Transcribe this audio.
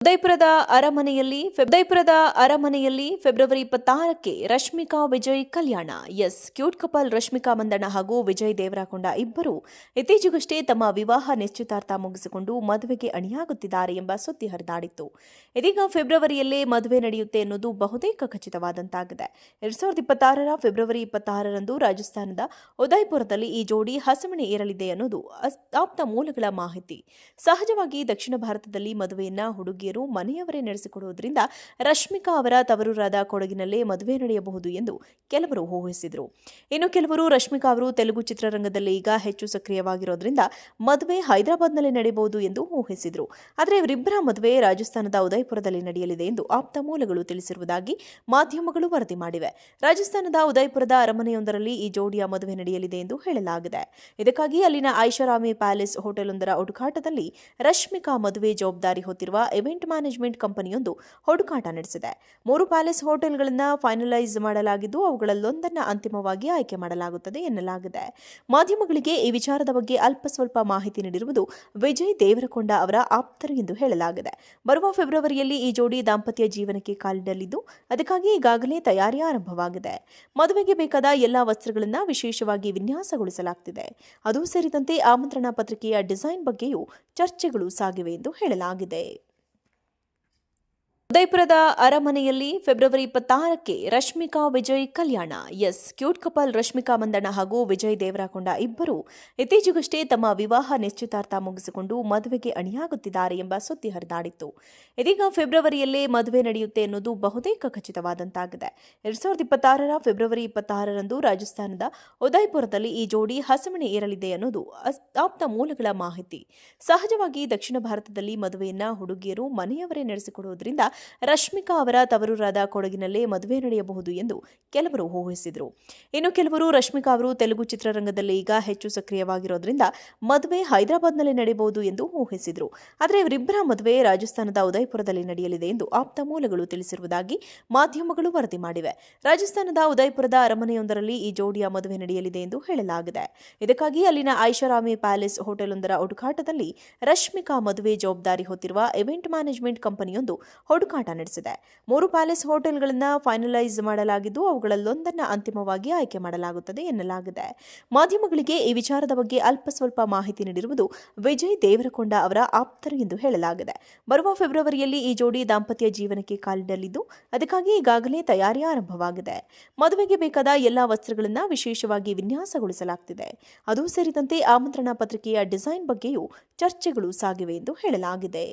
ಉದಯಪುರದ ಅರಮನೆಯಲ್ಲಿ ಫೆಬ್ರವರಿ 26ಕ್ಕೆ ರಶ್ಮಿಕಾ ವಿಜಯ್ ಕಲ್ಯಾಣ. Cute couple Rashmika Mandanna ಹಾಗೂ ವಿಜಯ್ ದೇವರಕೊಂಡ ಇಬ್ಬರು ಇತ್ತೀಚೆಗಷ್ಟೇ ತಮ್ಮ ವಿವಾಹ ನಿಶ್ಚಿತಾರ್ಥ ಮುಗಿಸಿಕೊಂಡು ಮದುವೆಗೆ ಅಣಿಯಾಗುತ್ತಿದ್ದಾರೆ ಎಂಬ ಸುದ್ದಿ ಹರಿದಾಡಿತ್ತು. ಇದೀಗ ಫೆಬ್ರವರಿಯಲ್ಲೇ ಮದುವೆ ನಡೆಯುತ್ತೆ ಎನ್ನುವುದು ಬಹುತೇಕ ಖಚಿತವಾದಂತಾಗಿದೆ. 2026ರ ಫೆಬ್ರವರಿ 26ರಂದು ರಾಜಸ್ಥಾನದ ಉದಯಪುರದಲ್ಲಿ ಈ ಜೋಡಿ ಹಸೆಮಣೆ ಏರಲಿದೆ ಅನ್ನೋದು ಆಪ್ತ ಮೂಲಗಳ ಮಾಹಿತಿ. ಸಹಜವಾಗಿ ದಕ್ಷಿಣ ಭಾರತದಲ್ಲಿ ಮದುವೆಯನ್ನ ಹುಡುಗಿಯರು ಮನೆಯವರೇ ನಡೆಸಿಕೊಡುವುದರಿಂದ ರಶ್ಮಿಕಾ ಅವರ ತವರೂರಾದ ಕೊಡಗಿನಲ್ಲೇ ಮದುವೆ ನಡೆಯಬಹುದು ಎಂದು ಕೆಲವರು ಊಹಿಸಿದರು. ಇನ್ನು ಕೆಲವರು ರಶ್ಮಿಕಾ ಅವರು ತೆಲುಗು ಚಿತ್ರರಂಗದಲ್ಲಿ ಈಗ ಹೆಚ್ಚು ಸಕ್ರಿಯವಾಗಿರೋದ್ರಿಂದ ಮದುವೆ ಹೈದರಾಬಾದ್ನಲ್ಲಿ ನಡೆಯಬಹುದು ಎಂದು ಊಹಿಸಿದರು. ಆದರೆ ಇವರಿಬ್ಬರ ಮದುವೆ ರಾಜಸ್ಥಾನದ ಉದಯಪುರದಲ್ಲಿ ನಡೆಯಲಿದೆ ಎಂದು ಆಪ್ತ ಮೂಲಗಳು ತಿಳಿಸಿರುವುದಾಗಿ ಮಾಧ್ಯಮಗಳು ವರದಿ ಮಾಡಿವೆ. ರಾಜಸ್ಥಾನದ ಉದಯಪುರದ ಅರಮನೆಯೊಂದರಲ್ಲಿ ಈ ಜೋಡಿಯ ಮದುವೆ ನಡೆಯಲಿದೆ ಎಂದು ಹೇಳಲಾಗಿದೆ. ಇದಕ್ಕಾಗಿ ಅಲ್ಲಿನ ಐಷಾರಾಮಿ ಪ್ಯಾಲೇಸ್ ಹೋಟೆಲ್ವೊಂದರ ಹುಡುಕಾಟದಲ್ಲಿ ರಶ್ಮಿಕಾ ಮದುವೆ ಜವಾಬ್ದಾರಿ ಹೊತ್ತಿರುವ ಇವೆಂಟ್ ಮ್ಯಾನೇಜ್ಮೆಂಟ್ ಕಂಪನಿಯೊಂದು ಹುಡುಕಾಟ ನಡೆಸಿದೆ. 3 ಪ್ಯಾಲೇಸ್ ಹೋಟೆಲ್ಗಳನ್ನು ಫೈನಲೈಸ್ ಮಾಡಲಾಗಿದ್ದು ಅವುಗಳಲ್ಲೊಂದನ್ನು ಅಂತಿಮವಾಗಿ ಆಯ್ಕೆ ಮಾಡಲಾಗುತ್ತದೆ ಎನ್ನಲಾಗಿದೆ. ಮಾಧ್ಯಮಗಳಿಗೆ ಈ ವಿಚಾರದ ಬಗ್ಗೆ ಅಲ್ಪ ಸ್ವಲ್ಪ ಮಾಹಿತಿ ನೀಡಿರುವುದು ವಿಜಯ್ ದೇವರಕೊಂಡ ಅವರ ಆಪ್ತರು ಎಂದು ಹೇಳಲಾಗಿದೆ. ಬರುವ ಫೆಬ್ರವರಿಯಲ್ಲಿ ಈ ಜೋಡಿ ದಾಂಪತ್ಯ ಜೀವನಕ್ಕೆ ಕಾಲಿಡಲಿದ್ದು ಅದಕ್ಕಾಗಿ ಈಗಾಗಲೇ ತಯಾರಿ ಆರಂಭವಾಗಿದೆ. ಮದುವೆಗೆ ಬೇಕಾದ ಎಲ್ಲಾ ವಸ್ತ್ರಗಳನ್ನು ವಿಶೇಷವಾಗಿ ವಿನ್ಯಾಸಗೊಳಿಸಲಾಗುತ್ತಿದೆ. ಅದು ಸೇರಿದಂತೆ ಆಮಂತ್ರಣ ಪತ್ರಿಕೆಯ ಡಿಸೈನ್ ಬಗ್ಗೆಯೂ ಚರ್ಚೆಗಳು ಸಾಗಿವೆ ಎಂದು ಹೇಳಲಾಗಿದೆ. ಉದಯಪುರದ ಅರಮನೆಯಲ್ಲಿ ಫೆಬ್ರವರಿ 26ಕ್ಕೆ ರಶ್ಮಿಕಾ ವಿಜಯ್ ಕಲ್ಯಾಣ. ಕ್ಯೂಟ್ ಕಪಲ್ ರಶ್ಮಿಕಾ ಮಂದಣ್ಣ ಹಾಗೂ ವಿಜಯ್ ದೇವರಕೊಂಡ ಇಬ್ಬರು ಇತ್ತೀಚೆಗಷ್ಟೇ ತಮ್ಮ ವಿವಾಹ ನಿಶ್ಚಿತಾರ್ಥ ಮುಗಿಸಿಕೊಂಡು ಮದುವೆಗೆ ಅಣಿಯಾಗುತ್ತಿದ್ದಾರೆ ಎಂಬ ಸುದ್ದಿ ಹರಿದಾಡಿತ್ತು. ಇದೀಗ ಫೆಬ್ರವರಿಯಲ್ಲೇ ಮದುವೆ ನಡೆಯುತ್ತೆ ಎನ್ನುವುದು ಬಹುತೇಕ ಖಚಿತವಾದಂತಾಗಿದೆ. 2026ರ ಫೆಬ್ರವರಿ 26ರಂದು ರಾಜಸ್ಥಾನದ ಉದಯಪುರದಲ್ಲಿ ಈ ಜೋಡಿ ಹಸೆಮಣೆ ಏರಲಿದೆ ಅನ್ನೋದು ಆಪ್ತ ಮೂಲಗಳ ಮಾಹಿತಿ. ಸಹಜವಾಗಿ ದಕ್ಷಿಣ ಭಾರತದಲ್ಲಿ ಮದುವೆಯನ್ನ ಹುಡುಗಿಯರು ಮನೆಯವರೇ ನಡೆಸಿಕೊಡುವುದರಿಂದ ರಶ್ಮಿಕಾ ಅವರ ತವರೂರಾದ ಕೊಡಗಿನಲ್ಲೇ ಮದುವೆ ನಡೆಯಬಹುದು ಎಂದು ಕೆಲವರು ಊಹಿಸಿದರು. ಇನ್ನು ಕೆಲವರು ರಶ್ಮಿಕಾ ಅವರು ತೆಲುಗು ಚಿತ್ರರಂಗದಲ್ಲಿ ಈಗ ಹೆಚ್ಚು ಸಕ್ರಿಯವಾಗಿರೋದ್ರಿಂದ ಮದುವೆ ಹೈದರಾಬಾದ್ನಲ್ಲಿ ನಡೆಯಬಹುದು ಎಂದು ಊಹಿಸಿದರು. ಆದರೆ ಇವರಿಬ್ಬರ ಮದುವೆ ರಾಜಸ್ಥಾನದ ಉದಯಪುರದಲ್ಲಿ ನಡೆಯಲಿದೆ ಎಂದು ಆಪ್ತ ಮೂಲಗಳು ತಿಳಿಸಿರುವುದಾಗಿ ಮಾಧ್ಯಮಗಳು ವರದಿ ಮಾಡಿವೆ. ರಾಜಸ್ಥಾನದ ಉದಯಪುರದ ಅರಮನೆಯೊಂದರಲ್ಲಿ ಈ ಜೋಡಿಯ ಮದುವೆ ನಡೆಯಲಿದೆ ಎಂದು ಹೇಳಲಾಗಿದೆ. ಇದಕ್ಕಾಗಿ ಅಲ್ಲಿನ ಐಷಾರಾಮಿ ಪ್ಯಾಲೇಸ್ ಹೋಟೆಲ್ವೊಂದರ ಹುಡುಕಾಟದಲ್ಲಿ ರಶ್ಮಿಕಾ ಮದುವೆ ಜವಾಬ್ದಾರಿ ಹೊತ್ತಿರುವ ಇವೆಂಟ್ ಮ್ಯಾನೇಜ್ಮೆಂಟ್ ಕಂಪನಿಯೊಂದು ಹುಡುಕಾಟ ನಡೆಸಿದೆ. 3 ಪ್ಯಾಲೇಸ್ ಹೋಟೆಲ್ಗಳನ್ನು ಫೈನಲೈಸ್ ಮಾಡಲಾಗಿದ್ದು ಅವುಗಳಲ್ಲೊಂದನ್ನು ಅಂತಿಮವಾಗಿ ಆಯ್ಕೆ ಮಾಡಲಾಗುತ್ತದೆ ಎನ್ನಲಾಗಿದೆ. ಮಾಧ್ಯಮಗಳಿಗೆ ಈ ವಿಚಾರದ ಬಗ್ಗೆ ಅಲ್ಪ ಸ್ವಲ್ಪ ಮಾಹಿತಿ ನೀಡಿರುವುದು ವಿಜಯ್ ದೇವರಕೊಂಡ ಅವರ ಆಪ್ತರು ಎಂದು ಹೇಳಲಾಗಿದೆ. ಬರುವ ಫೆಬ್ರವರಿಯಲ್ಲಿ ಈ ಜೋಡಿ ದಾಂಪತ್ಯ ಜೀವನಕ್ಕೆ ಕಾಲಿಡಲಿದ್ದು ಅದಕ್ಕಾಗಿ ಈಗಾಗಲೇ ತಯಾರಿ ಆರಂಭವಾಗಿದೆ. ಮದುವೆಗೆ ಬೇಕಾದ ಎಲ್ಲಾ ವಸ್ತ್ರಗಳನ್ನು ವಿಶೇಷವಾಗಿ ವಿನ್ಯಾಸಗೊಳಿಸಲಾಗುತ್ತಿದೆ. ಅದು ಸೇರಿದಂತೆ ಆಮಂತ್ರಣ ಪತ್ರಿಕೆಯ ಡಿಸೈನ್ ಬಗ್ಗೆಯೂ ಚರ್ಚೆಗಳು ಸಾಗಿವೆ ಎಂದು ಹೇಳಲಾಗಿದೆ.